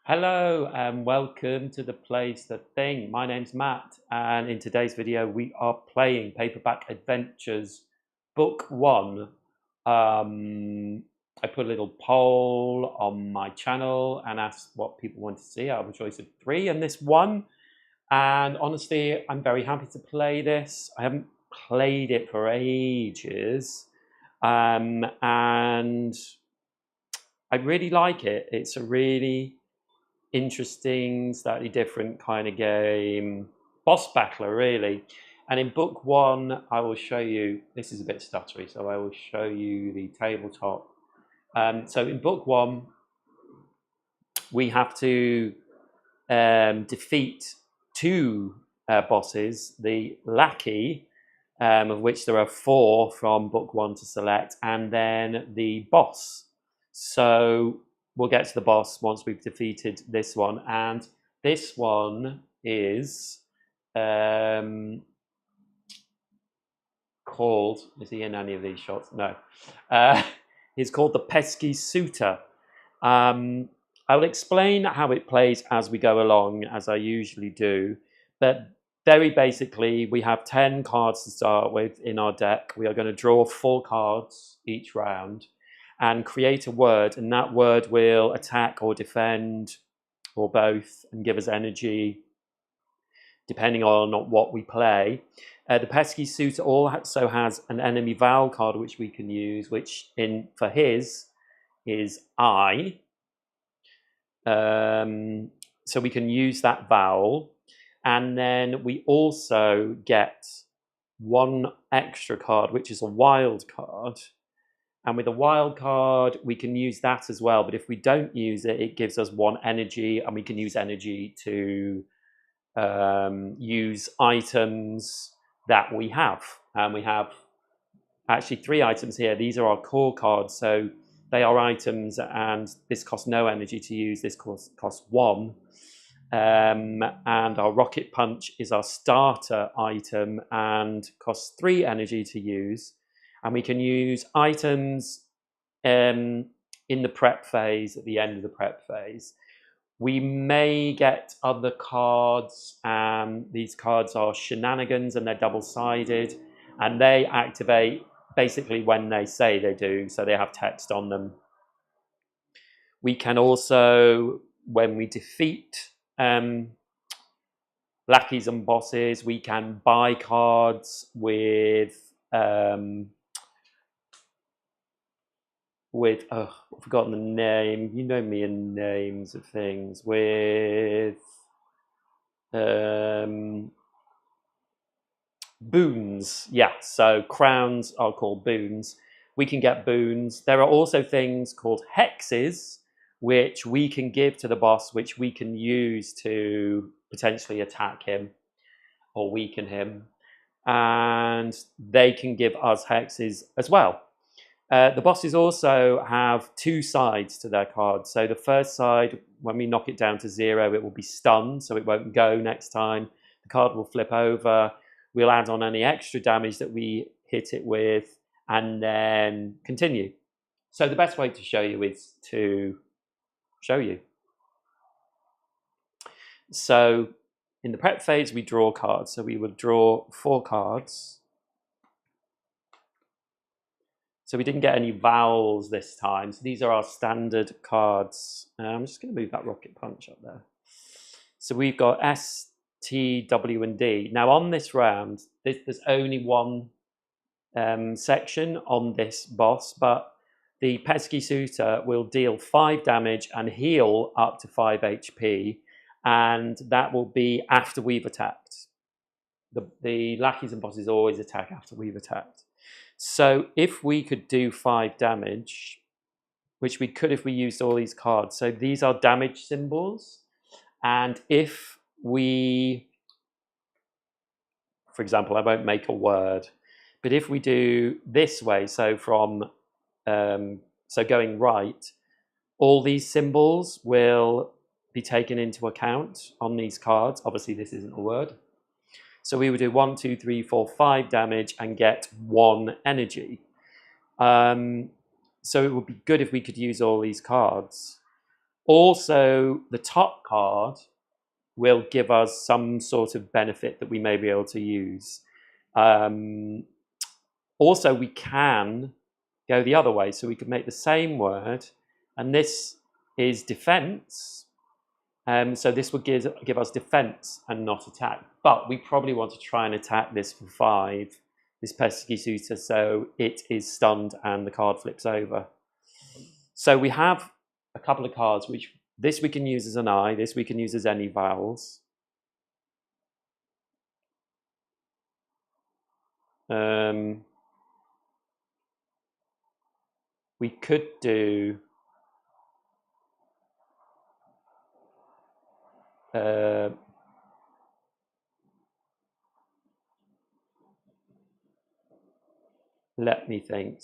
Hello and welcome to the Plays the Thing. My name's Matt, and in today's video we are playing Paperback Adventures Book 1. I put a little poll on my channel and asked what people want to see out of a choice of 3, and this one. And honestly, I'm very happy to play this. I haven't played it for ages, and I really like it. It's a really interesting, slightly different kind of game, boss battler really. And in book 1 I will show you, this is a bit stuttery, so I will show you the tabletop. So in book 1 we have to defeat 2 bosses, the lackey, of which there are 4 from book 1 to select, and then the boss. So we'll get to the boss once we've defeated this one, and this one is called, is he in any of these shots? No. He's called the Pesky Suitor. I will explain how it plays as we go along, as I usually do, but very basically we have 10 cards to start with in our deck. We are going to draw 4 cards each round and create a word, and that word will attack or defend or both and give us energy depending on what we play. The Pesky Suitor also has an enemy vowel card which we can use, which for his is I. So we can use that vowel, and then we also get 1 extra card which is a wild card. And with a wild card, we can use that as well. But if we don't use it, it gives us 1 energy, and we can use energy to use items that we have. And we have actually 3 items here. These are our core cards, so they are items, and this costs no energy to use. This costs 1. And our Rocket Punch is our starter item and costs 3 energy to use. And we can use items in the prep phase, at the end of the prep phase. We may get other cards, and these cards are shenanigans, and they're double-sided, and they activate basically when they say they do, so they have text on them. We can also, when we defeat lackeys and bosses, we can buy cards with I've forgotten the name. You know me in names of things. With boons. Yeah, so crowns are called boons. We can get boons. There are also things called hexes, which we can give to the boss, which we can use to potentially attack him or weaken him. And they can give us hexes as well. The bosses also have 2 sides to their cards. So the first side, when we knock it down to 0, it will be stunned, so it won't go next time. The card will flip over. We'll add on any extra damage that we hit it with, and then continue. So the best way to show you is to show you. So in the prep phase, we draw cards. So we would draw 4 cards. So we didn't get any vowels this time. So these are our standard cards. I'm just going to move that Rocket Punch up there. So we've got S, T, W, and D. Now on this round, there's only 1 section on this boss, but the Pesky Suitor will deal 5 damage and heal up to 5 HP, and that will be after we've attacked. The lackeys and bosses always attack after we've attacked. So if we could do 5 damage, which we could if we used all these cards. So these are damage symbols. And if we, for example, I won't make a word, but if we do this way, so from, so going right, all these symbols will be taken into account on these cards. Obviously, this isn't a word. So we would do 1, 2, 3, 4, 5 damage and get 1 energy. So it would be good if we could use all these cards. Also, the top card will give us some sort of benefit that we may be able to use. Also, we can go the other way. So we could make the same word, and this is defense. So this would give us defense and not attack. But we probably want to try and attack this for 5, this pesky suitor, so it is stunned and the card flips over. So we have a couple of cards, which this we can use as an I, this we can use as any vowels. We could do let me think.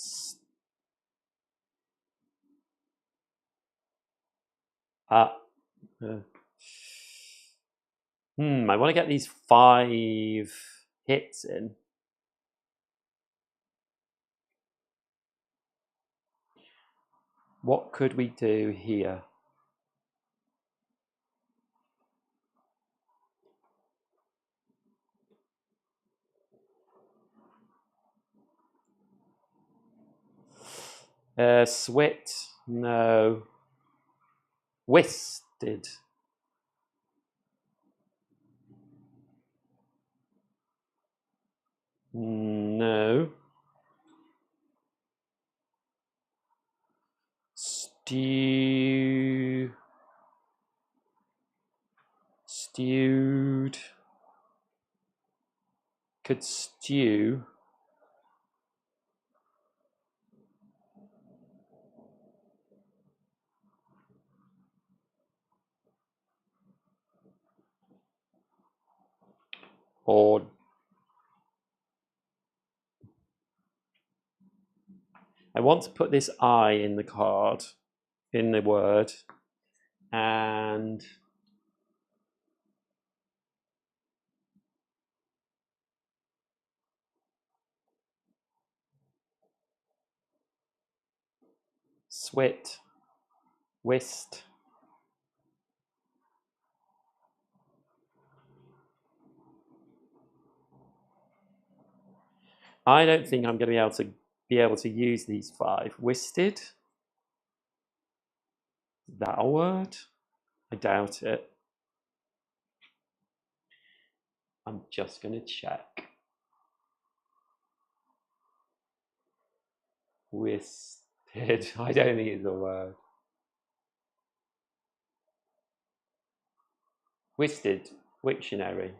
I want to get these 5 hits in. What could we do here? Swit, no. Wisted. No. Stewed. Could stew. Or I want to put this I in the card, in the word, and swit, whist. I don't think I'm going to be able to use these 5. Wisted? Is that a word? I doubt it. I'm just going to check. Wisted. I don't think it's a word. Wisted, Wiktionary.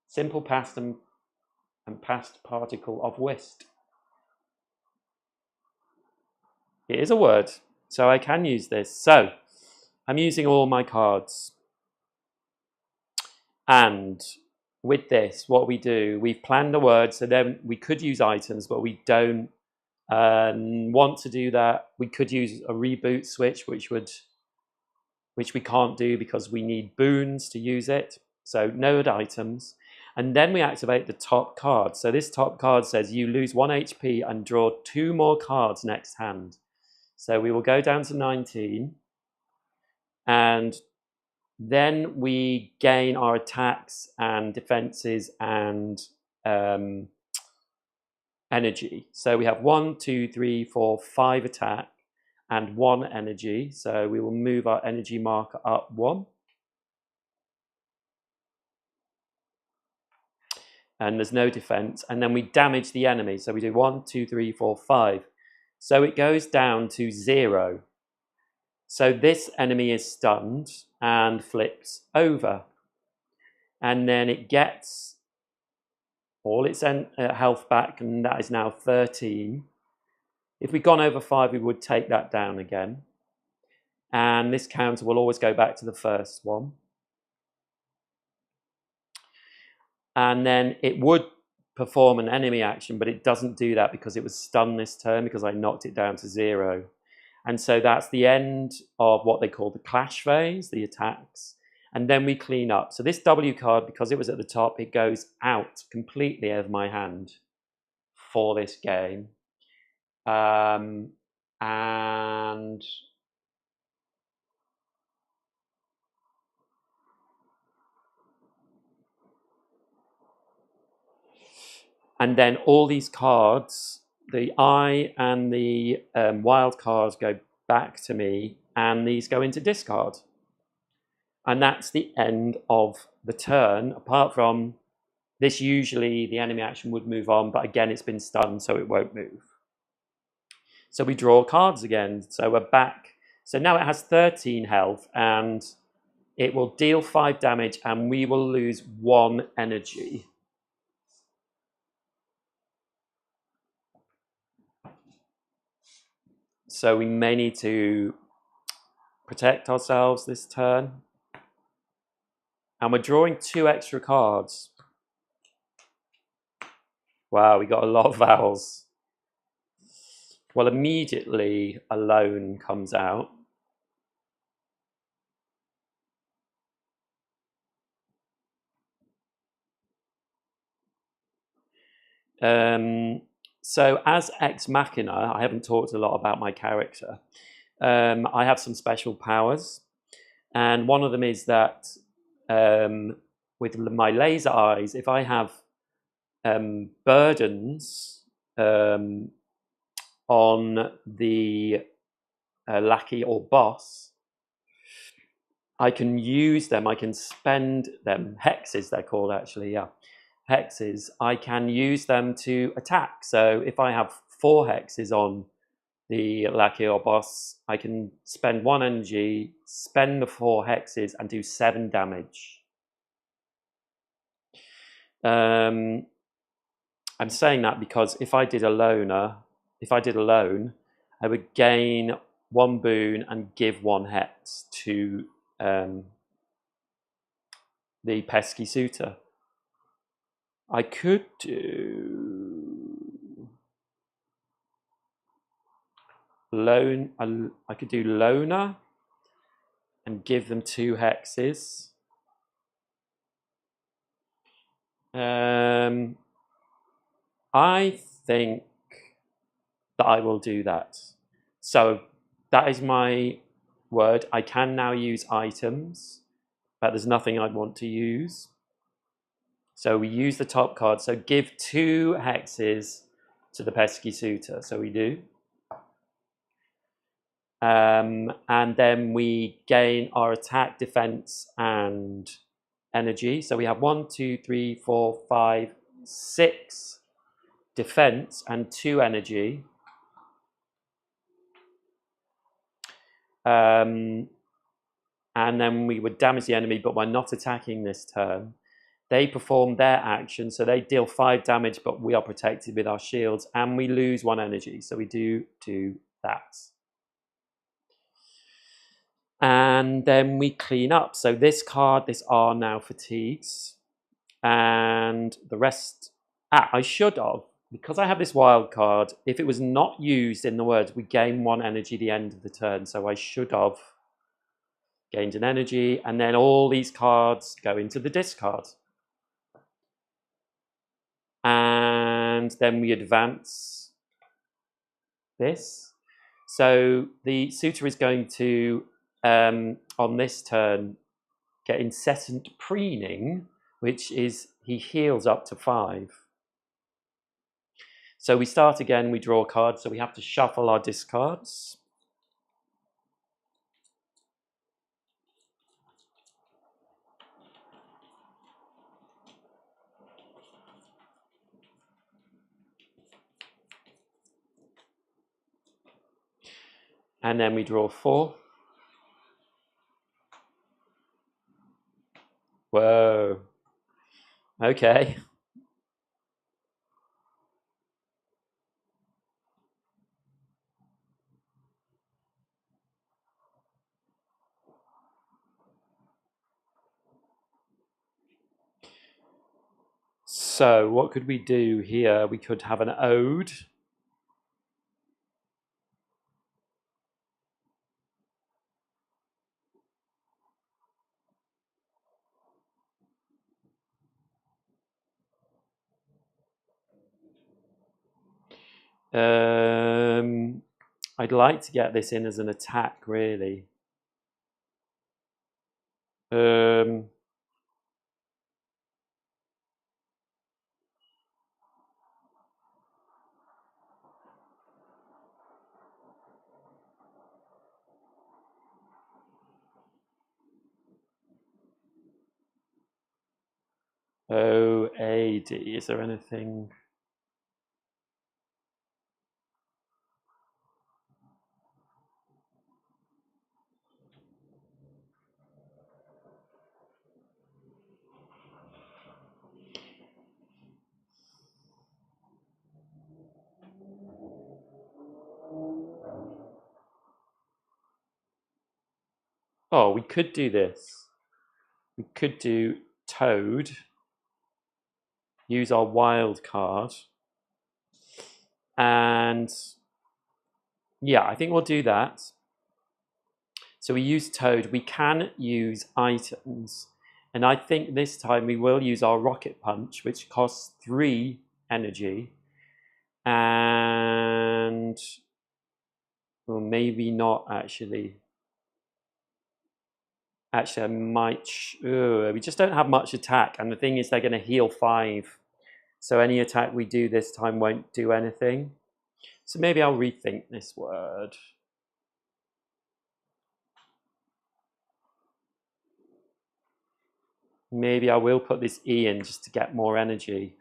Simple past and past particle of whist. It is a word, so I can use this. So I'm using all my cards. And with this, what we do, we've planned a word, so then we could use items, but we don't want to do that. We could use a reboot switch, which we can't do because we need boons to use it. So no items. And then we activate the top card. So this top card says you lose 1 HP and draw 2 more cards next hand. So we will go down to 19. And then we gain our attacks and defenses and energy. So we have 1, 2, 3, 4, 5 attack and 1 energy. So we will move our energy marker up 1. And there's no defense. And then we damage the enemy. So we do 1, 2, 3, 4, 5. So it goes down to 0. So this enemy is stunned and flips over. And then it gets all its health back, and that is now 13. If we'd gone over 5, we would take that down again. And this counter will always go back to the first one. And then it would perform an enemy action, but it doesn't do that because it was stunned this turn because I knocked it down to 0. And so that's the end of what they call the clash phase, the attacks. And then we clean up. So this W card, because it was at the top, it goes out completely of my hand for this game. And And then all these cards, the eye and the wild cards go back to me, and these go into discard. And that's the end of the turn, apart from this. Usually the enemy action would move on, but again, it's been stunned, so it won't move. So we draw cards again. So we're back. So now it has 13 health, and it will deal 5 damage, and we will lose 1 energy. So we may need to protect ourselves this turn. And we're drawing 2 extra cards. Wow, we got a lot of vowels. Well, immediately alone comes out. So as Ex Machina, I haven't talked a lot about my character. I have some special powers. And one of them is that with my laser eyes, if I have burdens on the lackey or boss, I can use them, I can spend them, hexes they're called actually, yeah, hexes. I can use them to attack. So if I have 4 hexes on the lackey or boss, I can spend 1 energy, spend the 4 hexes, and do 7 damage. I'm saying that because if I did alone, I would gain 1 boon and give 1 hex to the pesky suitor. I could do I could do loner and give them 2 hexes. I think that I will do that. So that is my word. I can now use items, but there's nothing I'd want to use. So we use the top card. So give 2 hexes to the pesky suitor. So we do. And then we gain our attack, defense, and energy. So we have 1, 2, 3, 4, 5, 6 defense and 2 energy. And then we would damage the enemy, but we're not attacking this turn. They perform their action, so they deal 5 damage, but we are protected with our shields, and we lose 1 energy. So we do that. And then we clean up. So this card, this R now fatigues. And the rest, I should have, because I have this wild card, if it was not used in the words, we gain 1 energy at the end of the turn. So I should have gained an energy, and then all these cards go into the discard. And then we advance this. So the suitor is going to, on this turn, get incessant preening, which is he heals up to 5. So we start again, we draw cards, so we have to shuffle our discards. And then we draw 4. Whoa. Okay. So what could we do here? We could have an ode. I'd like to get this in as an attack, really. OAD. Is there anything? Oh, we could do this. We could do Toad. Use our wild card. And yeah, I think we'll do that. So we use Toad. We can use items. And I think this time we will use our Rocket Punch, which costs 3 energy. And well, maybe not actually. Actually, I might. We just don't have much attack. And the thing is, they're going to heal 5. So any attack we do this time won't do anything. So maybe I'll rethink this word. Maybe I will put this E in just to get more energy.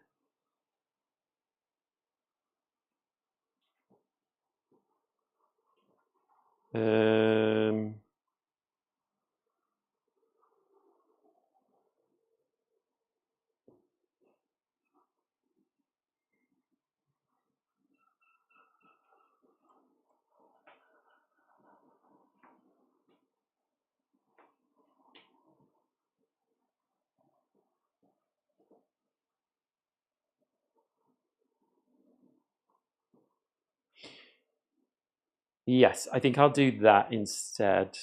Yes, I think I'll do that instead.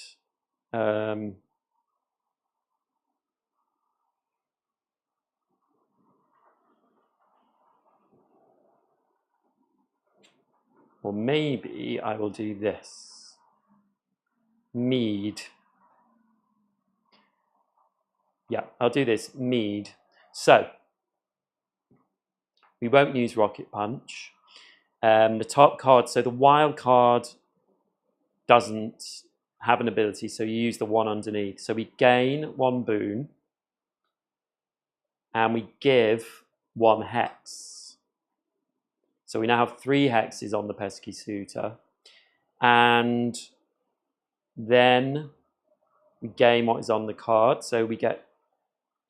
Or maybe I will do this. Mead. Yeah, I'll do this. Mead. So, we won't use Rocket Punch. The top card, so the wild card doesn't have an ability, so you use the one underneath. So we gain 1 boon, and we give 1 hex. So we now have 3 hexes on the Pesky Suitor. And then we gain what is on the card. So we get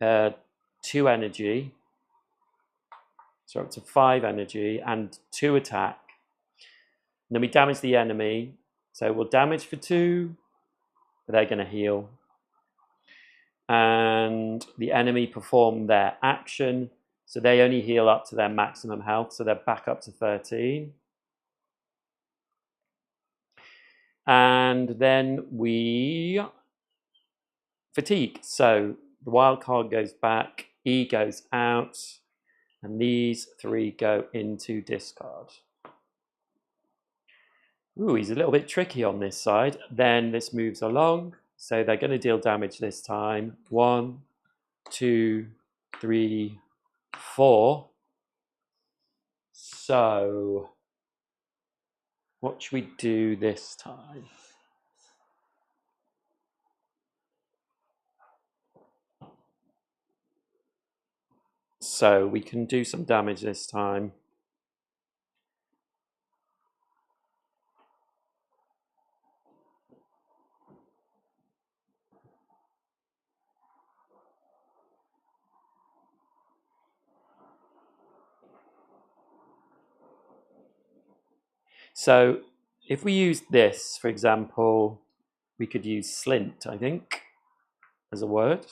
2 energy. So up to 5 energy and 2 attack. And then we damage the enemy. So we'll damage for 2. But they're going to heal. And the enemy perform their action. So they only heal up to their maximum health. So they're back up to 13. And then we fatigue. So the wild card goes back. E goes out. And these 3 go into discard. Ooh, he's a little bit tricky on this side. Then this moves along. So they're going to deal damage this time. 1, 2, 3, 4. So what should we do this time? So we can do some damage this time. So if we use this, for example, we could use slint, I think, as a word.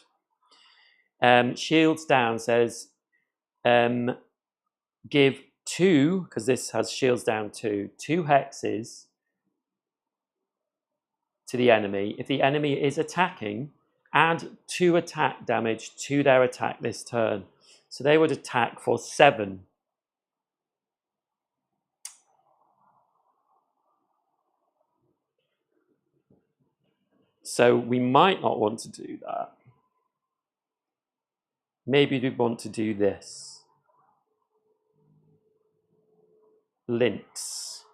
Shields down says give 2, because this has shields down 2 hexes to the enemy. If the enemy is attacking, add 2 attack damage to their attack this turn. So they would attack for 7. So we might not want to do that. Maybe we want to do this. Lints.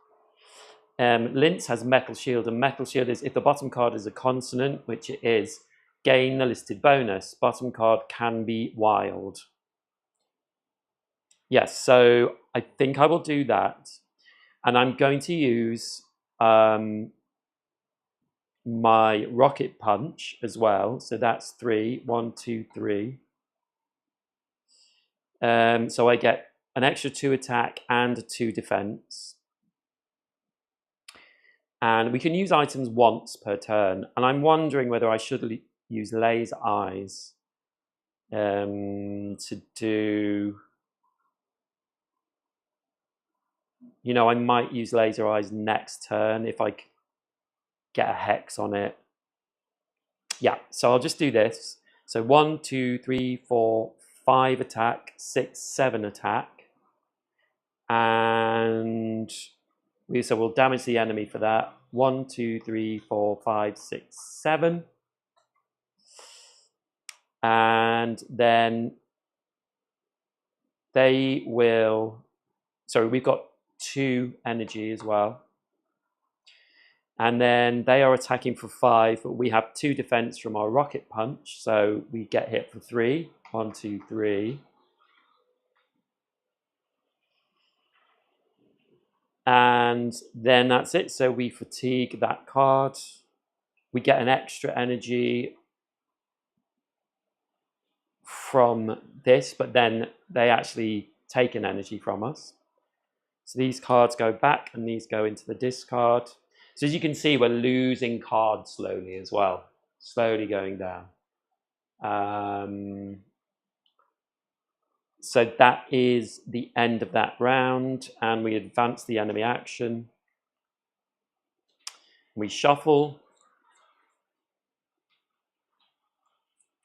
Lints has Metal Shield, and Metal Shield is if the bottom card is a consonant, which it is, gain the listed bonus. Bottom card can be wild. Yes, so I think I will do that. And I'm going to use my rocket punch as well. So that's 3. 1, 2, 3. So I get an extra 2 attack and a 2 defense. And we can use items once per turn. And I'm wondering whether I should use laser eyes to do... You know, I might use laser eyes next turn if I get a hex on it. Yeah, so I'll just do this. So 1, 2, 3, 4, 5 attack, 6, 7 attack. And so we'll damage the enemy for that. 1, 2, 3, 4, 5, 6, 7. And then they will... Sorry, we've got 2 energy as well. And then they are attacking for 5, but we have 2 defense from our rocket punch. So we get hit for 3. 1, 2, 3. And then that's it. So we fatigue that card. We get an extra energy from this, but then they actually take an energy from us. So these cards go back and these go into the discard. So as you can see, we're losing cards slowly as well. Slowly going down. So that is the end of that round, and we advance the enemy action. We shuffle.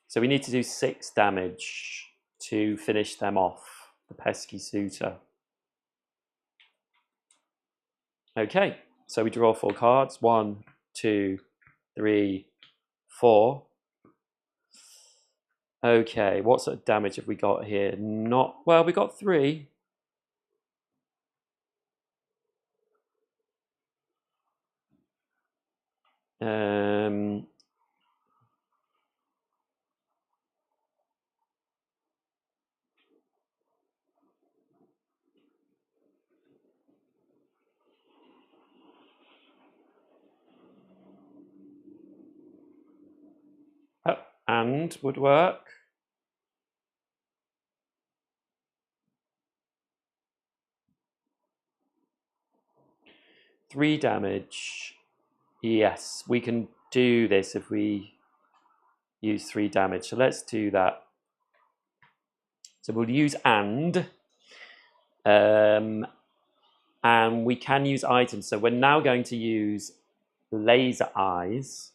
So we need to do 6 damage to finish them off, the pesky suitor. Okay, so we draw 4 cards. 1, 2, 3, 4. Okay, what sort of damage have we got here? Well, we got 3. And would work. Three damage. Yes, we can do this if we use 3 damage. So let's do that. So we'll use and we can use items. So we're now going to use laser eyes.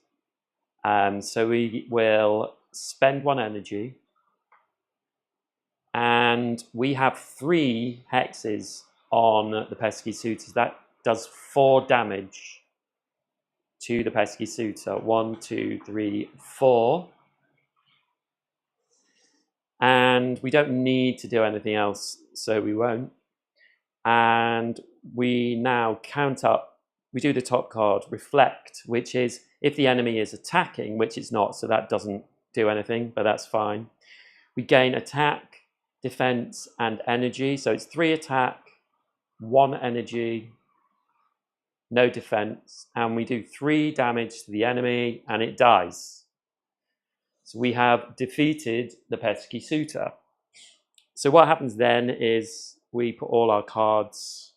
So we will spend 1 energy. And we have 3 hexes on the pesky suitors. That does 4 damage to the pesky suitor. 1, 2, 3, 4. And we don't need to do anything else, so we won't. And we now count up. We do the top card, Reflect, which is if the enemy is attacking, which it's not, so that doesn't do anything, but that's fine. We gain attack, defense, and energy. So it's 3 attack, 1 energy, no defense, and we do 3 damage to the enemy, and it dies. So we have defeated the pesky suitor. So what happens then is we put all our cards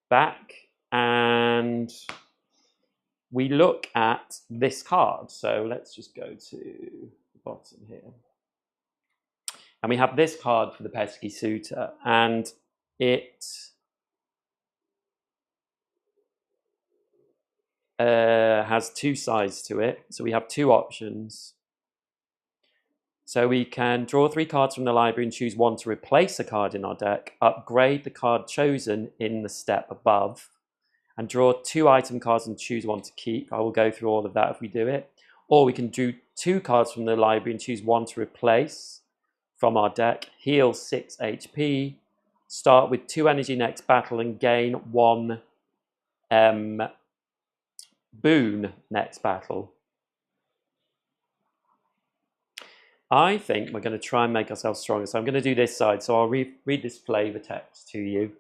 back, and we look at this card. So let's just go to the bottom here. And we have this card for the pesky suitor, and it has 2 sides to it. So we have 2 options. So we can draw 3 cards from the library and choose 1 to replace a card in our deck, upgrade the card chosen in the step above, and draw 2 item cards and choose 1 to keep. I will go through all of that if we do it. Or we can do 2 cards from the library and choose 1 to replace from our deck, heal 6 HP, start with 2 energy next battle, and gain 1 boon next battle. I think we're going to try and make ourselves stronger. So I'm going to do this side. So I'll read this flavour text to you.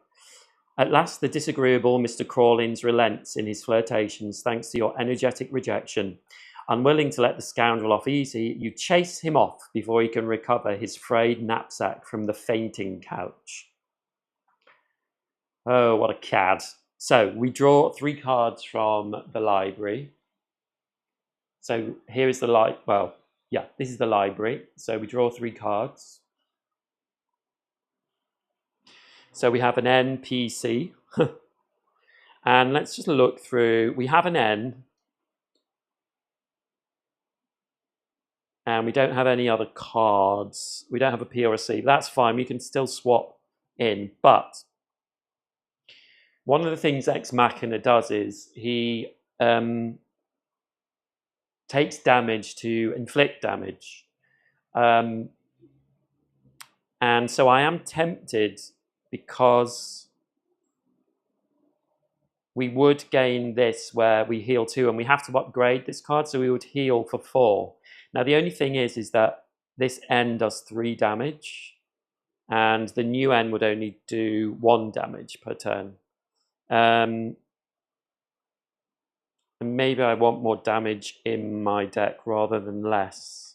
At last, the disagreeable Mr. Crawlins relents in his flirtations thanks to your energetic rejection. Unwilling to let the scoundrel off easy, you chase him off before he can recover his frayed knapsack from the fainting couch. Oh, what a cad. So we draw 3 cards from the library. So here is the this is the library. So we draw 3 cards. So we have an NPC. And let's just look through. We have an N. And we don't have any other cards. We don't have a P or a C. That's fine. We can still swap in. But one of the things Ex Machina does is he takes damage to inflict damage. And so I am tempted, because we would gain this where we heal 2, and we have to upgrade this card, so we would heal for 4. Now the only thing is that this N does 3 damage, and the new N would only do 1 damage per turn. And maybe I want more damage in my deck rather than less.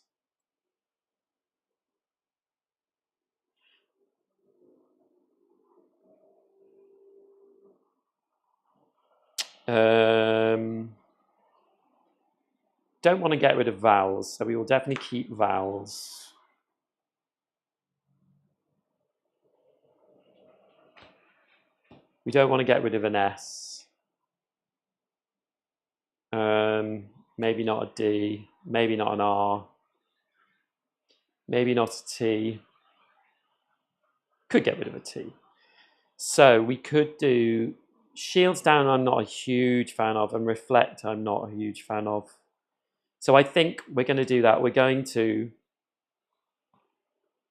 Don't want to get rid of vowels, so we will definitely keep vowels. We don't want to get rid of an S. Maybe not a D, maybe not an R, maybe not a T. Could get rid of a T. So we could do Shields Down, I'm not a huge fan of, and Reflect, I'm not a huge fan of. So I think we're going to do that. We're going to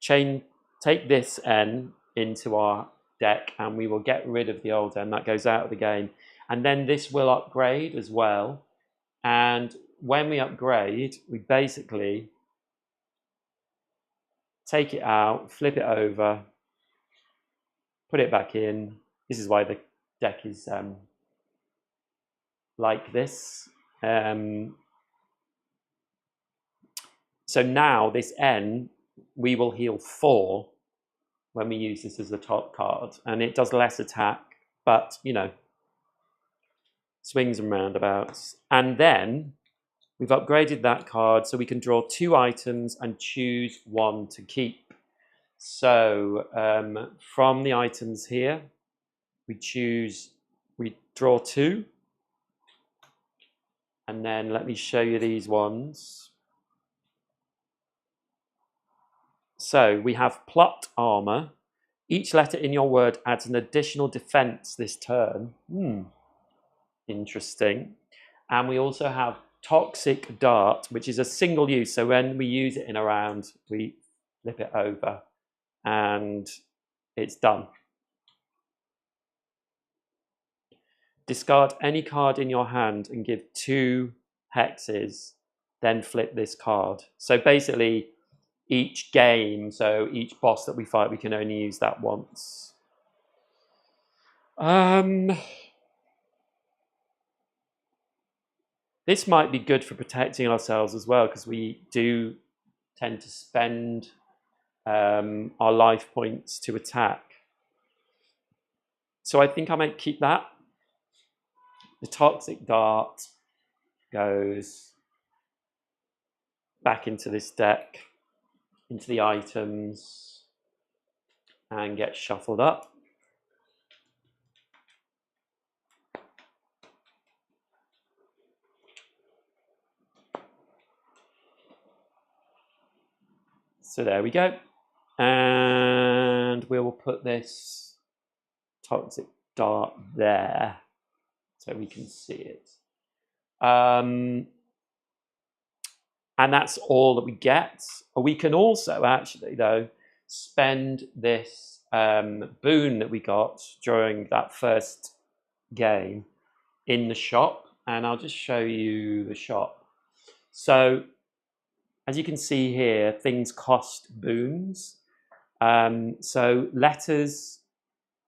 take this N into our deck, and we will get rid of the old N. That goes out of the game. And then this will upgrade as well. And when we upgrade, we basically take it out, flip it over, put it back in. This is why the deck is like this. So now this N, we will heal 4 when we use this as the top card. And it does less attack, but, you know, swings and roundabouts. And then we've upgraded that card so we can draw 2 items and choose 1 to keep. So from the items here, we draw 2. And then let me show you these ones. So we have Plot Armor. Each letter in your word adds an additional defense this turn. Interesting. And we also have Toxic Dart, which is a single use. So when we use it in a round, we flip it over and it's done. Discard any card in your hand and give 2 hexes, then flip this card. So basically, each game, so each boss that we fight, we can only use that once. This might be good for protecting ourselves as well, because we do tend to spend our life points to attack. So I think I might keep that. The Toxic Dart goes back into this deck, into the items, and gets shuffled up. So there we go. And we will put this Toxic Dart there so we can see it. And that's all that we get. We can also actually, though, spend this boon that we got during that first game in the shop. And I'll just show you the shop. So as you can see here, things cost boons. So letters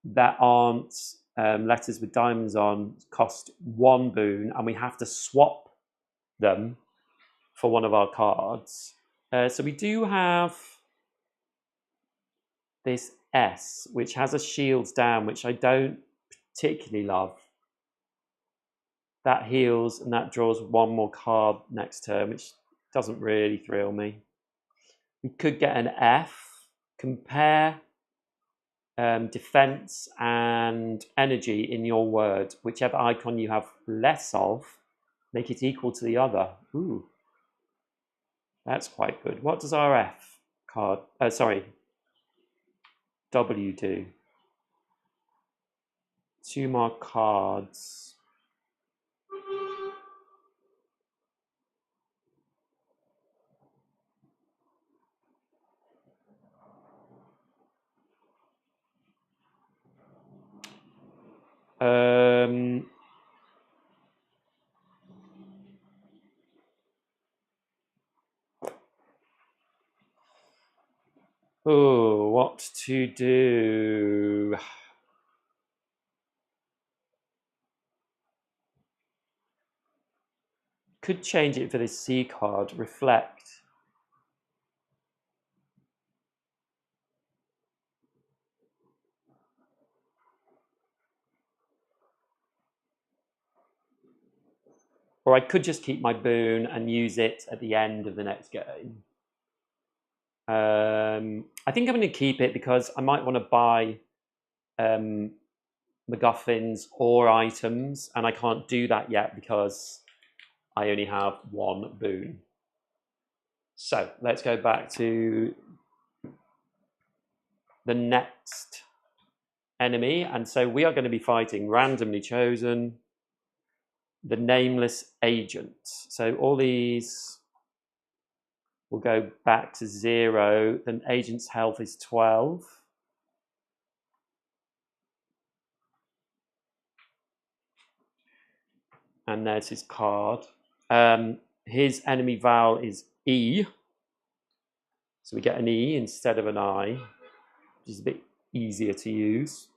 that aren't letters with diamonds on cost 1 boon, and we have to swap them for one of our cards. So we do have this S, which has a shields down, which I don't particularly love. That heals and that draws 1 more card next turn, which doesn't really thrill me. We could get an F. Compare defense and energy in your word. Whichever icon you have less of, make it equal to the other. Ooh, that's quite good. What does our F card, W do? 2 more cards. Oh, what to do? Could change it for this C card, reflect. Or I could just keep my boon and use it at the end of the next game. I think I'm going to keep it because I might want to buy MacGuffins or items, and I can't do that yet because I only have 1 boon. So let's go back to the next enemy, and so we are going to be fighting randomly chosen the nameless agent. So all these will go back to 0. Then agent's health is 12. And there's his card. His enemy vowel is E. So we get an E instead of an I, which is a bit easier to use.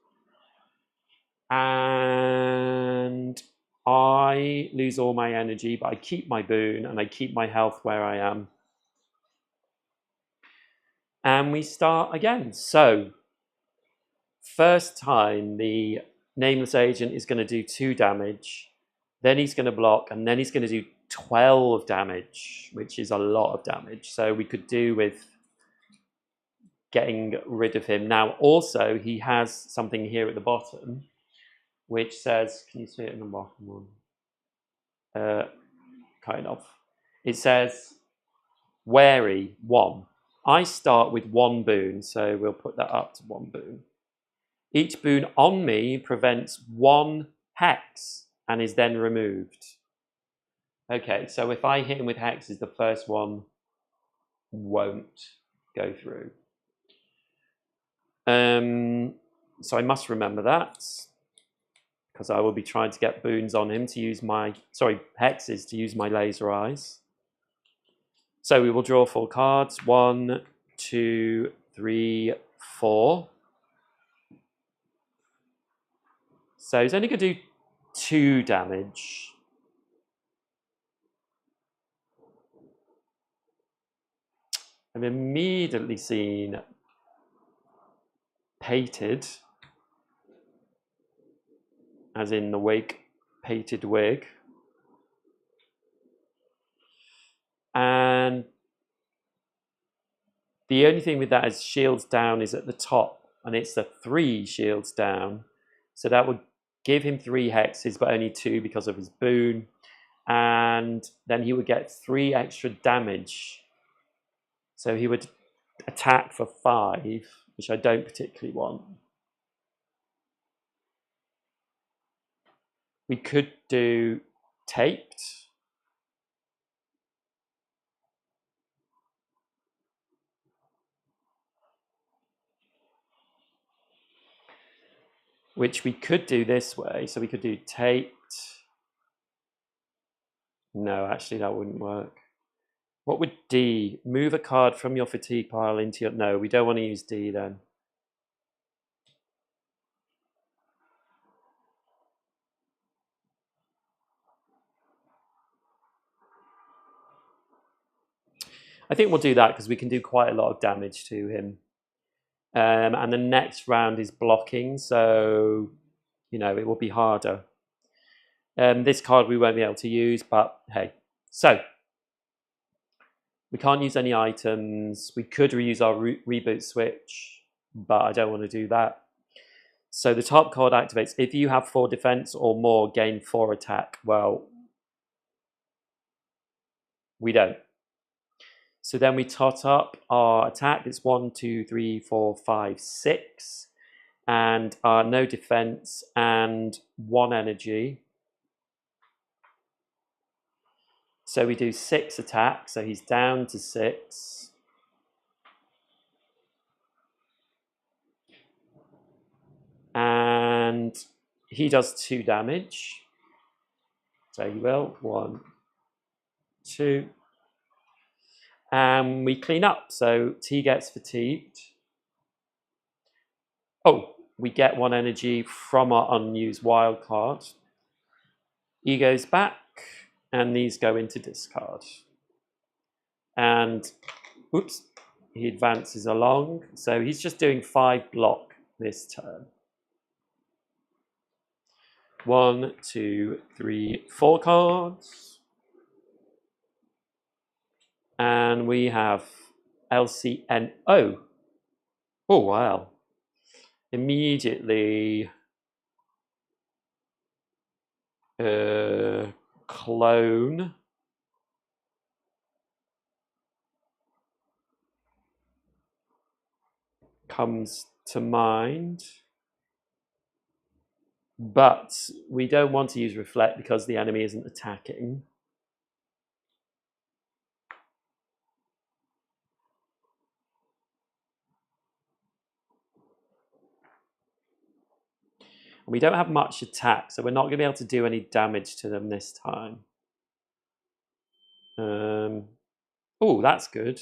And I lose all my energy, but I keep my boon and I keep my health where I am. And we start again. So first time, the nameless agent is going to do 2 damage. Then he's going to block, and then he's going to do 12 damage, which is a lot of damage. So we could do with getting rid of him. Now, also, he has something here at the bottom, which says, can you see it in the bottom one? Kind of. It says, wary, 1. I start with 1 boon, so we'll put that up to 1 boon. Each boon on me prevents 1 hex and is then removed. Okay, so if I hit him with hexes, the first one won't go through. So I must remember that, because I will be trying to get boons on him to use my, hexes to use my laser eyes. So we will draw 4 cards. 1, 2, 3, 4. So he's only going to do 2 damage. I've immediately seen pated, as in the wig, pated wig. And the only thing with that is shields down is at the top, and it's the 3 shields down. So that would give him 3 hexes, but only 2 because of his boon. And then he would get 3 extra damage. So he would attack for 5, which I don't particularly want. We could do taped. Which we could do this way. So we could do taped. No, actually that wouldn't work. What would D? Move a card from your fatigue pile into your... No, we don't want to use D then. I think we'll do that because we can do quite a lot of damage to him. And the next round is blocking, so, you know, it will be harder. This card we won't be able to use, but hey. So, we can't use any items. We could reuse our reboot switch, but I don't want to do that. So the top card activates. If you have 4 defense or more, gain 4 attack. Well, we don't. So then we tot up our attack. It's 1, 2, 3, 4, 5, 6. And our no defense and 1 energy. So we do 6 attack. So he's down to 6. And he does 2 damage. So he will. 1, 2. And we clean up. So T gets fatigued. Oh, we get 1 energy from our unused wild card. E goes back, and these go into discard. And, oops, he advances along. So he's just doing 5 block this turn. 1, 2, 3, 4 cards. And we have LCNO. Oh, wow. Immediately clone. Comes to mind. But we don't want to use reflect because the enemy isn't attacking. We don't have much attack, so we're not going to be able to do any damage to them this time. Oh, that's good.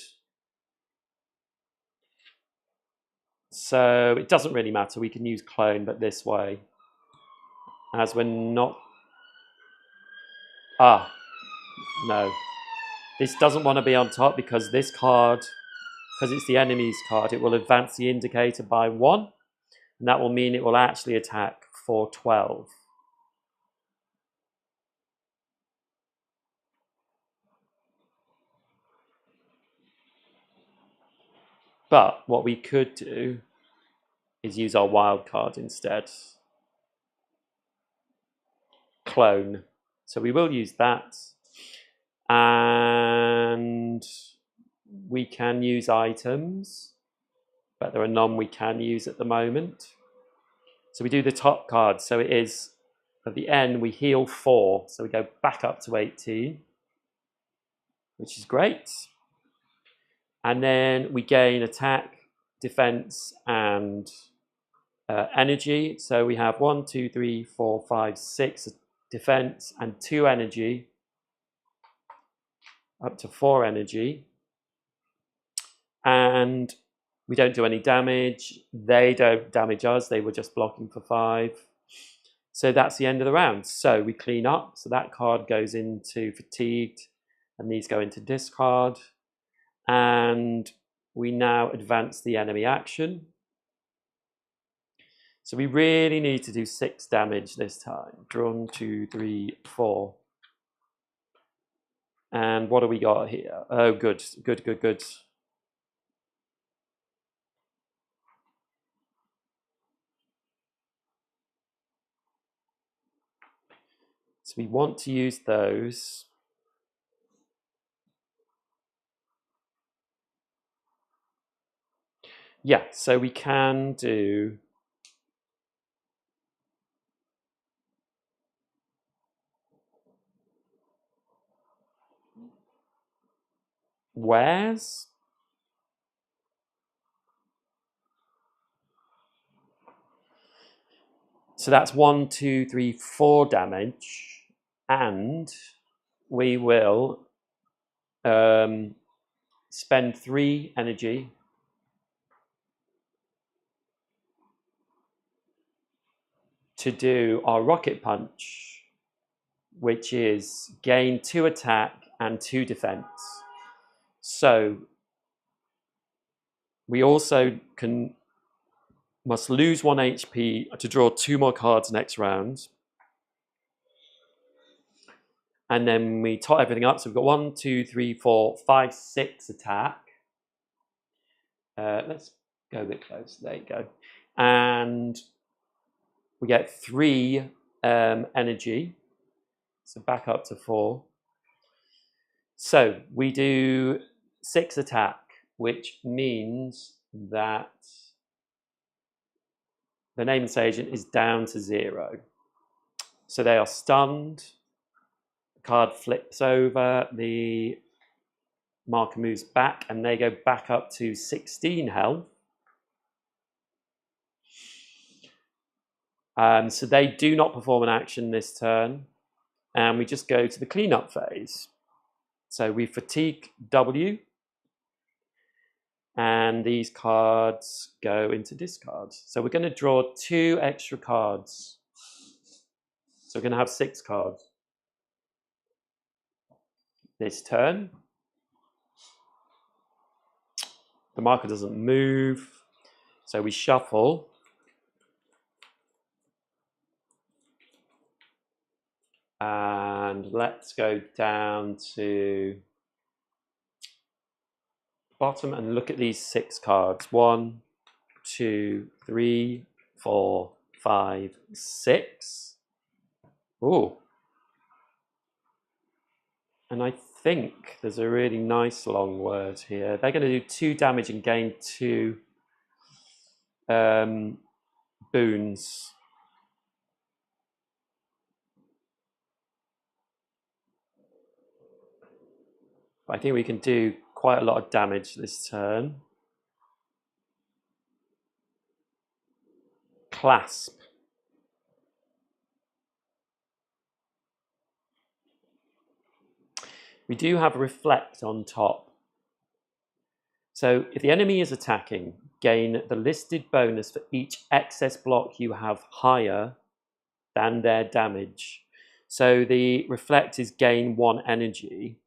So it doesn't really matter. We can use clone, but this way. As we're not... Ah, no. This doesn't want to be on top because this card, because it's the enemy's card, it will advance the indicator by 1. And that will mean it will actually attack for 12. But what we could do is use our wild card instead. Clone. So we will use that. And we can use items, but there are none we can use at the moment. So we do the top card. So it is, at the end, we heal 4. So we go back up to 18, which is great. And then we gain attack, defense, and energy. So we have 1, 2, 3, 4, 5, 6 defense and 2 energy, up to 4 energy. And we don't do any damage. They don't damage us. They were just blocking for 5. So that's the end of the round. So we clean up. So that card goes into fatigued, and these go into discard. And we now advance the enemy action. So we really need to do 6 damage this time. 1, 2, 3, 4. And what do we got here? Oh, good, good, good, good. So we want to use those. Yeah, so we can do... Where's? So that's 1, 2, 3, 4 damage. And we will spend 3 energy to do our rocket punch, which is gain 2 attack and 2 defense. So we also must lose 1 HP to draw 2 more cards next round. And then we tot everything up. So we've got 1, 2, 3, 4, 5, 6 attack. Let's go a bit closer. There you go. And we get 3 energy. So back up to 4. So we do 6 attack, which means that the nameless agent is down to 0. So they are stunned. The card flips over. The marker moves back, and they go back up to 16 health. So they do not perform an action this turn. And we just go to the cleanup phase. So we fatigue W. And these cards go into discards. So we're going to draw 2 extra cards. So we're going to have 6 cards this turn. The marker doesn't move. So we shuffle. And let's go down to bottom and look at these 6 cards. 1, 2, 3, 4, 5, 6. Ooh. And I think there's a really nice long word here. They're going to do 2 damage and gain 2 boons. I think we can do quite a lot of damage this turn. Clasp. We do have reflect on top. So if the enemy is attacking, gain the listed bonus for each excess block you have higher than their damage. So the reflect is gain 1 energy.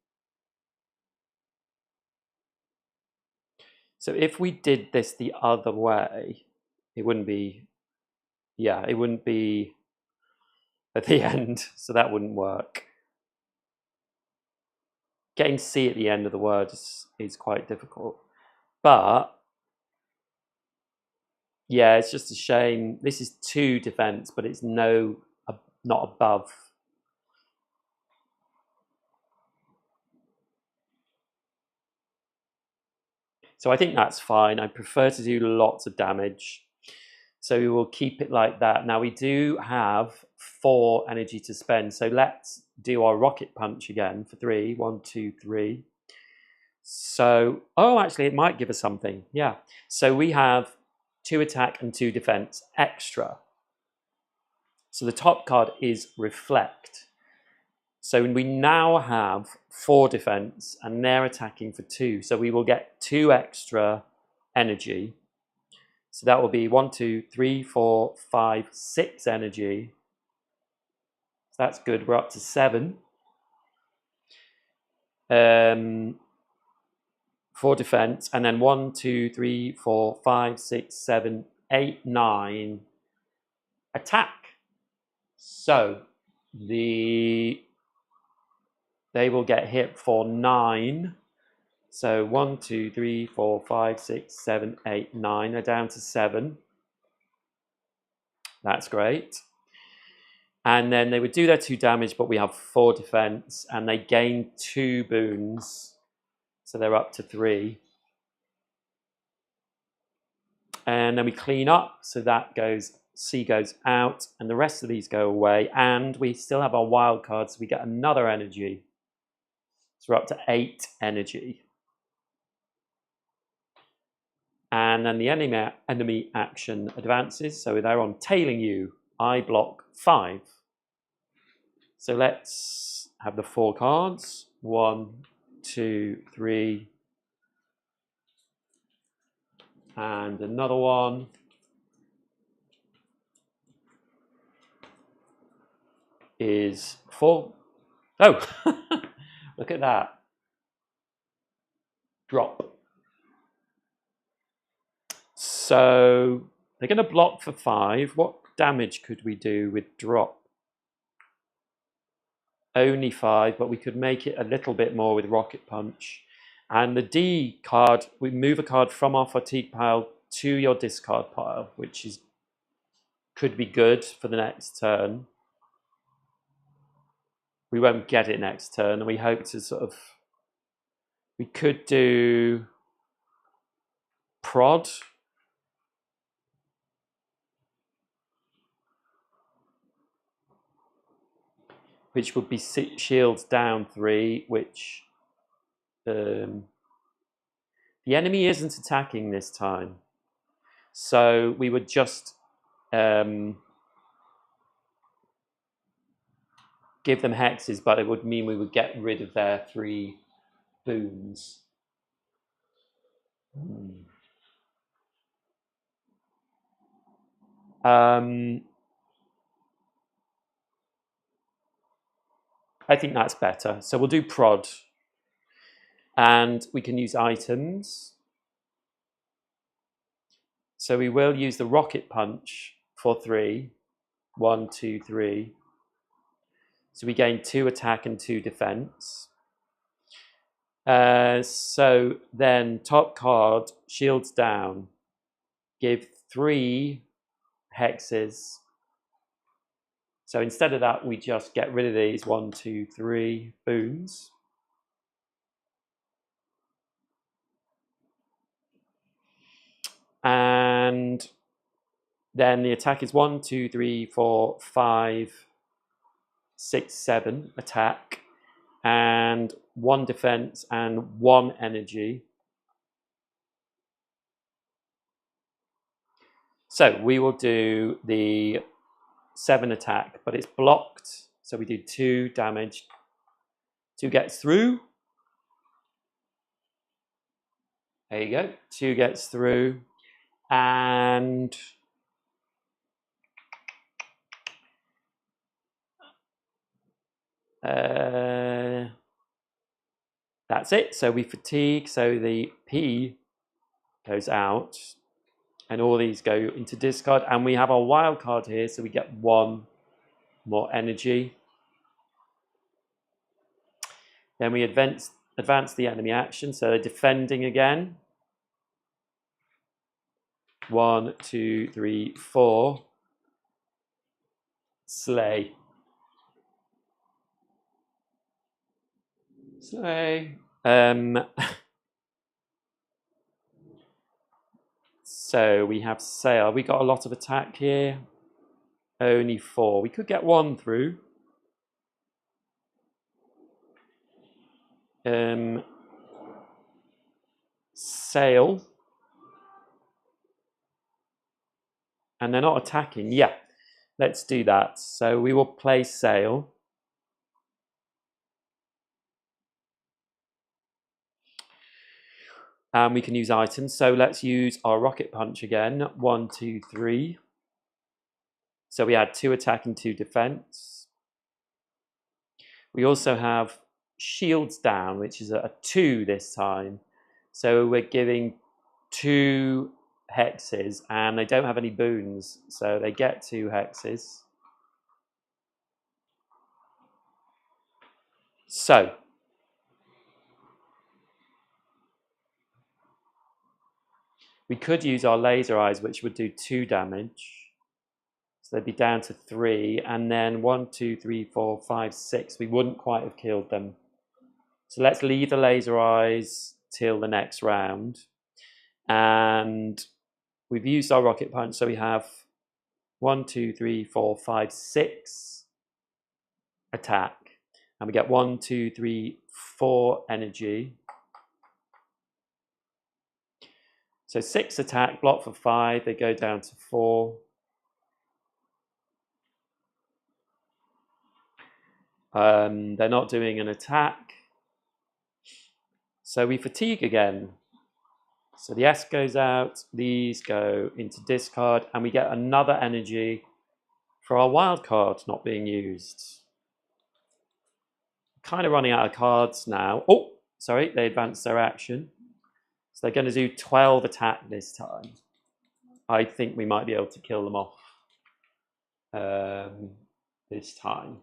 So if we did this the other way, it wouldn't be, it wouldn't be at the end, so that wouldn't work. Getting C at the end of the word is quite difficult. But, yeah, it's just a shame. This is 2 defense, but it's not above. So I think that's fine. I prefer to do lots of damage. So we will keep it like that. Now we do have 4 energy to spend. So let's do our rocket punch again for 3. 1, 2, 3. So, actually it might give us something. Yeah. So we have 2 attack and 2 defense extra. So the top card is reflect. So we now have 4 defense and they're attacking for 2. So we will get 2 extra energy. So that will be 1, 2, 3, 4, 5, 6 energy. So that's good. We're up to 7. 4 defense. And then 1, 2, 3, 4, 5, 6, 7, 8, 9 attack. So they will get hit for 9. So 1, 2, 3, 4, 5, 6, 7, 8, 9 are down to 7. That's great. And then they would do their 2 damage, but we have 4 defense, and they gain 2 boons. So they're up to 3. And then we clean up, so that C goes out, and the rest of these go away. And we still have our wild card, so we get another energy. So we're up to 8 energy. And then the enemy action advances. So they're on tailing you. I block 5. So let's have the 4 cards. 1, 2, 3. And another one. Is 4. Oh, look at that. Drop. So they're going to block for 5. What damage could we do with drop? Only 5, but we could make it a little bit more with Rocket Punch. And the D card, we move a card from our fatigue pile to your discard pile, which could be good for the next turn. We won't get it next turn, and we hope to sort of... We could do prod. Which would be shields down 3, which the enemy isn't attacking this time. So we would just give them hexes, but it would mean we would get rid of their 3 boons. I think that's better. So we'll do prod. And we can use items. So we will use the Rocket Punch for 3. 1, 2, 3. So we gain 2 attack and 2 defense. So then top card, shields down. Give 3 hexes. So instead of that, we just get rid of these 1, 2, 3 boons. And then the attack is 1, 2, 3, 4, 5, 6, 7 attack. And 1 defense and 1 energy. So we will do the 7 attack, but it's blocked. So we do 2 damage. 2 gets through. There you go. 2 gets through. And that's it. So we fatigue. So the P goes out. And all these go into discard. And we have our wild card here. So we get 1 more energy. Then we advance the enemy action. So they're defending again. 1, 2, 3, 4. Slay. Slay. So we have sail. We got a lot of attack here. Only 4. We could get 1 through. Sail. And they're not attacking. Yeah, let's do that. So we will play sail. And we can use items. So let's use our Rocket Punch again. 1, 2, 3. So we add 2 attack and 2 defense. We also have shields down, which is a 2 this time. So we're giving 2 hexes, and they don't have any boons, so they get 2 hexes. So we could use our laser eyes, which would do 2 damage. So they'd be down to 3, and then 1, 2, 3, 4, 5, 6. We wouldn't quite have killed them. So let's leave the laser eyes till the next round. And we've used our Rocket Punch, so we have 1, 2, 3, 4, 5, 6 attack. And we get 1, 2, 3, 4 energy. So 6 attack, block for 5. They go down to 4. They're not doing an attack. So we fatigue again. So the S goes out, these go into discard, and we get another energy for our wild card not being used. Kind of running out of cards now. Oh, sorry, they advanced their action. So they're going to do 12 attack this time. I think we might be able to kill them off this time.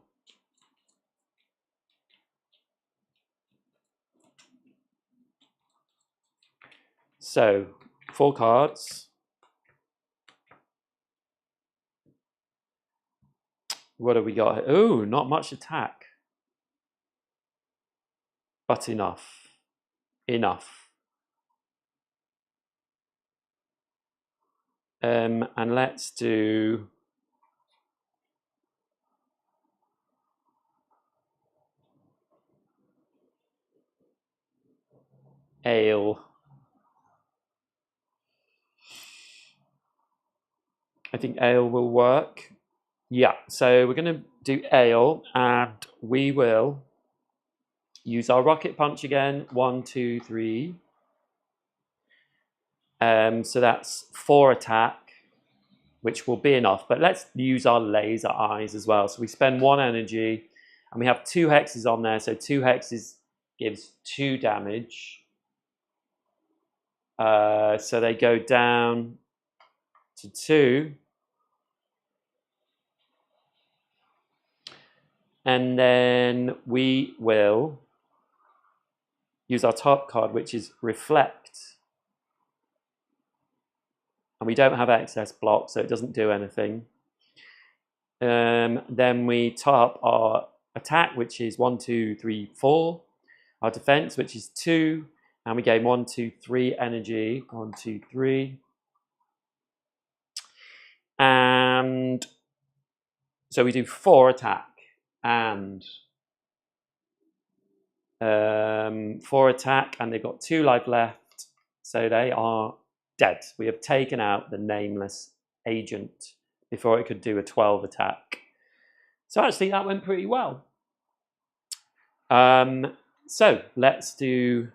So, 4 cards. What have we got? Oh, not much attack. But enough. Enough. And let's do... Ale. I think ale will work. Yeah, so we're going to do ale, and we will use our rocket punch again. 1, 2, 3. So that's 4 attack, which will be enough. But let's use our laser eyes as well. So we spend 1 energy, and we have 2 hexes on there. So 2 hexes gives 2 damage. So they go down to 2. And then we will use our top card, which is Reflect. And we don't have excess block, so it doesn't do anything. Then we top our attack, which is 1, 2, 3, 4. Our defense, which is 2. And we gain 1, 2, 3 energy. 1, 2, 3. And so we do 4 attack. And 4 attack, and they've got 2 life left, so they are dead. We have taken out the nameless agent before it could do a 12 attack. So actually that went pretty well. So let's do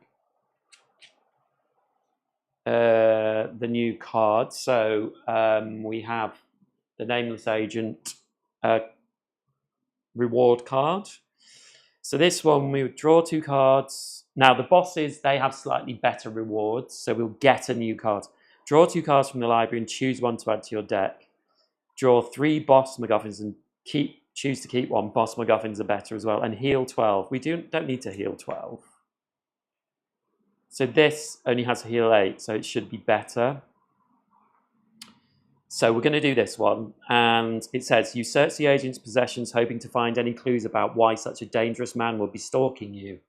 the new card. So we have the nameless agent reward card. So this one, we would draw 2 cards. Now the bosses, they have slightly better rewards, so we'll get a new card. Draw 2 cards from the library and choose 1 to add to your deck. Draw 3 boss MacGuffins and choose to keep 1. Boss MacGuffins are better as well. And heal 12. We don't need to heal 12. So this only has a heal 8, so it should be better. So we're going to do this one, and it says, you search the agent's possessions hoping to find any clues about why such a dangerous man would be stalking you.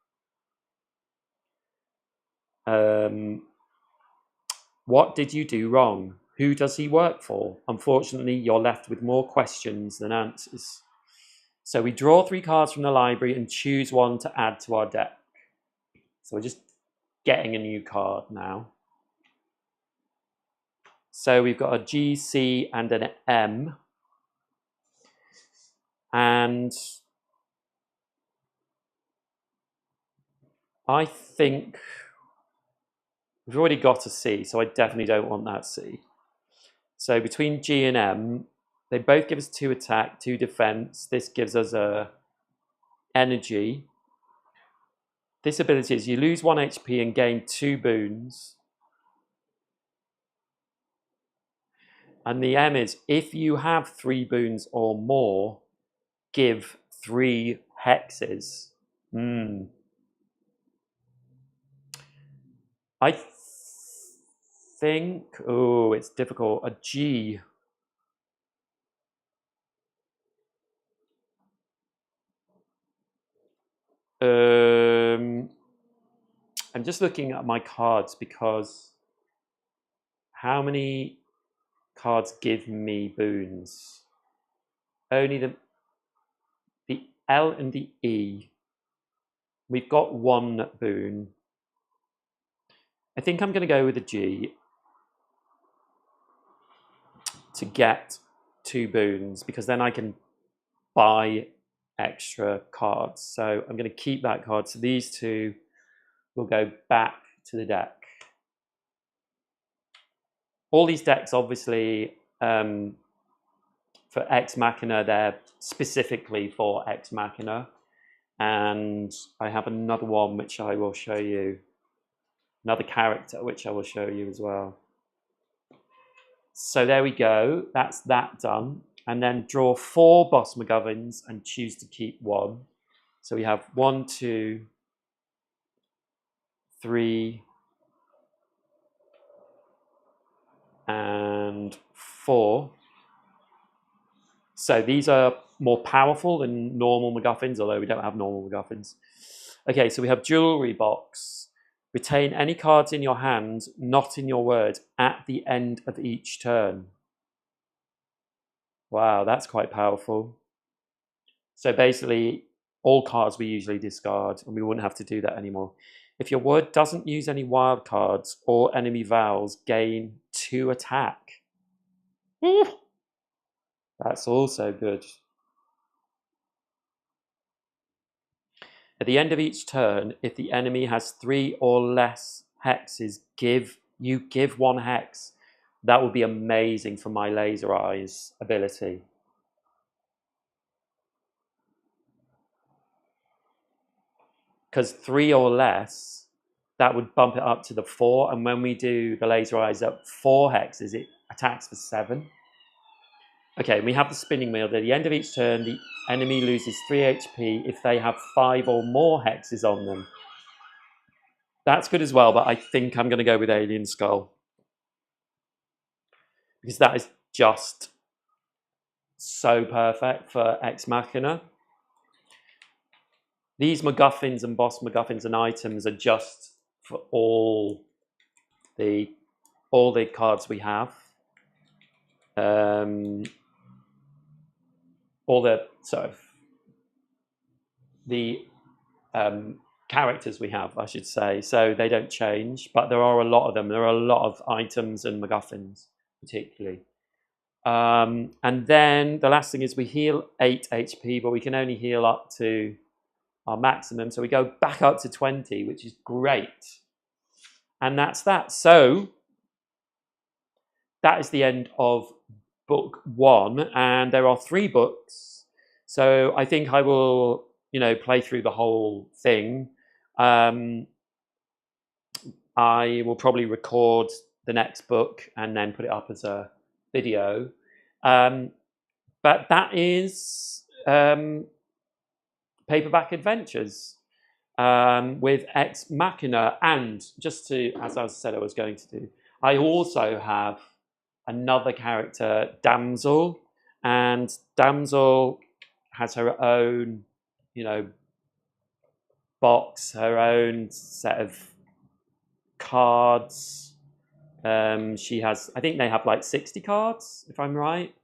What did you do wrong? Who does he work for? Unfortunately, you're left with more questions than answers. So we draw 3 cards from the library and choose 1 to add to our deck. So we're just getting a new card now. So we've got a G, C, and an M. And I think we've already got a C, so I definitely don't want that C. So between G and M, they both give us 2 attack, 2 defense. This gives us a energy. This ability is you lose 1 HP and gain 2 boons. And the M is, if you have 3 boons or more, give 3 hexes. I think, oh, it's difficult. A G. I'm just looking at my cards because how many cards give me boons? Only the L and the E. We've got 1 boon. I think I'm going to go with a G to get 2 boons because then I can buy extra cards. So I'm going to keep that card. So these 2 we'll go back to the deck. All these decks, obviously, for Ex Machina, they're specifically for Ex Machina. And I have another one which I will show you. Another character which I will show you as well. So there we go. That's that done. And then draw 4 boss MacGuffins and choose to keep 1. So we have 1, 2, 3, and 4. So these are more powerful than normal MacGuffins, although we don't have normal MacGuffins. Okay, so we have Jewelry Box. Retain any cards in your hand, not in your word, at the end of each turn. Wow, that's quite powerful. So basically, all cards we usually discard, and we wouldn't have to do that anymore. If your word doesn't use any wild cards or enemy vowels, gain 2 attack. That's also good. At the end of each turn, if the enemy has 3 or less hexes, give 1 hex. That would be amazing for my Laser Eyes ability. Because 3 or less, that would bump it up to the 4. And when we do the Laser Eyes at 4 hexes, it attacks for 7. Okay, we have the spinning wheel. At the end of each turn, the enemy loses 3 HP if they have 5 or more hexes on them. That's good as well, but I think I'm going to go with Alien Skull. Because that is just so perfect for Ex Machina. These MacGuffins and boss MacGuffins and items are just for all the cards we have. All the characters we have, I should say. So they don't change, but there are a lot of them. There are a lot of items and MacGuffins, particularly. And then the last thing is we heal 8 HP, but we can only heal up to our maximum. So we go back up to 20, which is great. And that's that. So that is the end of book 1. And there are 3 books. So I think I will, play through the whole thing. I will probably record the next book and then put it up as a video. But that is Paperback Adventures with Ex Machina. And just to, as I said I was going to do, I also have another character, Damsel. And Damsel has her own, box, her own set of cards. She has, I think they have like 60 cards, if I'm right.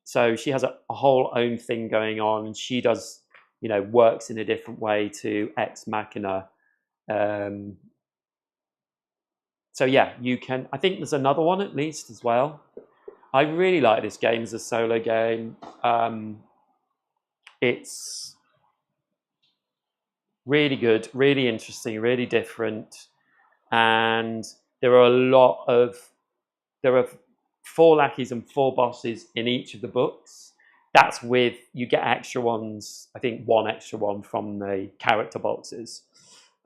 So she has a whole own thing going on, and she does, works in a different way to Ex Machina. So yeah, you can, I think there's another one at least as well. I really like this game as a solo game. It's really good, really interesting, really different. And there are 4 lackeys and 4 bosses in each of the books. That's with, you get extra ones, I think 1 extra one from the character boxes.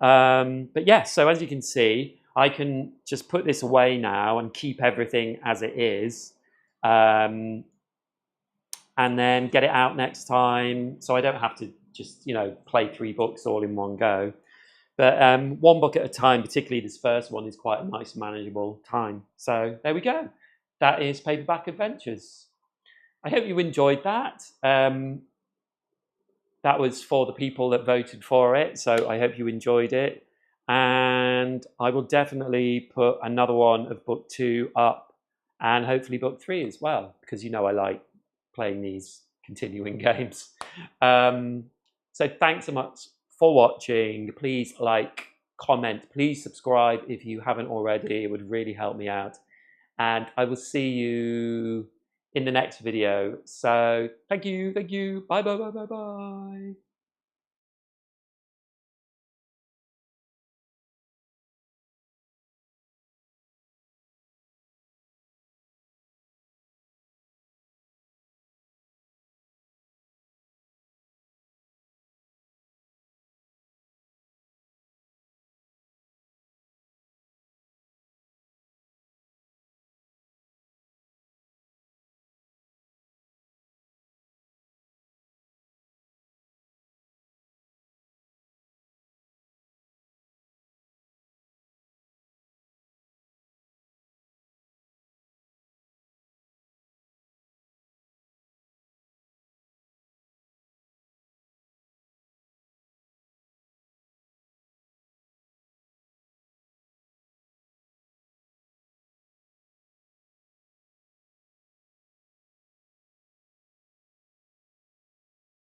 But yeah, so as you can see, I can just put this away now and keep everything as it is. And then get it out next time. So I don't have to just, play 3 books all in one go. But 1 book at a time, particularly this first one, is quite a nice, manageable time. So there we go. That is Paperback Adventures. I hope you enjoyed that. That was for the people that voted for it. So I hope you enjoyed it. And I will definitely put another one of book 2 up, and hopefully book 3 as well, because I like playing these continuing games. So thanks so much for watching. Please like, comment, please subscribe if you haven't already. It would really help me out. And I will see you in the next video. So thank you. Bye.